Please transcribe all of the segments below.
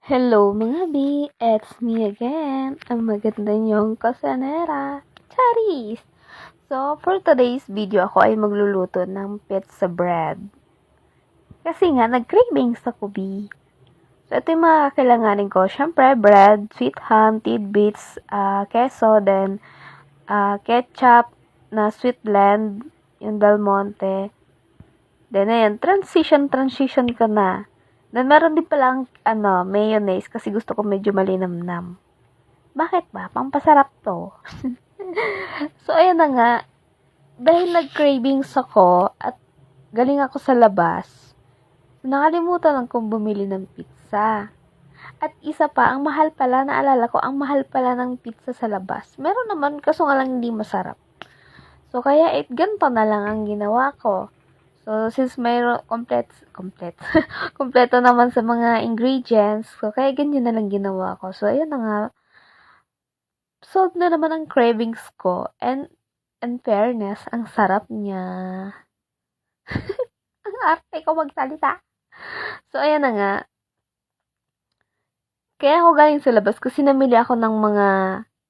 Hello mga B, it's me again, ang maganda niyong kusinera, Charis! So, for today's video, ako ay magluluto ng pizza bread. Kasi nga, nag-cravings ako, B. So, ito yung mga kakailanganin ko. Siyempre, bread, sweet ham, tidbits, queso, then ketchup na sweet blend, yung Del Monte. Then, ayan, transition ko na. Then, meron din palang, mayonnaise kasi gusto ko medyo malinamnam. Bakit ba? Pampasarap to. So, ayan na nga. Dahil nag-cravings ako at galing ako sa labas, nakalimutan kong bumili ng pizza. At isa pa, ang mahal pala, naalala ko, ang mahal pala ng pizza sa labas. Meron naman, kaso nga lang hindi masarap. So, kaya ganito na lang ang ginawa ko. So, since mayroon kompleto naman sa mga ingredients, so kaya ganyan na lang ginawa ko. So, ayun na nga, solve na naman ang cravings ko. And, in fairness, ang sarap niya. Ang arte ko magsalita. So, ayan na nga. Kaya ako galing sa labas kasi namili ako ng mga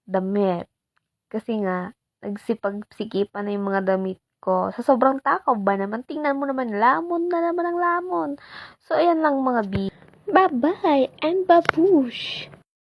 damit. Kasi nga, nagsipag-sikipan na yung mga damit ko. Sa sobrang takaw ba naman? Tingnan mo naman, lamon na naman ang lamon. So, ayan lang mga B. Bye-bye and babush!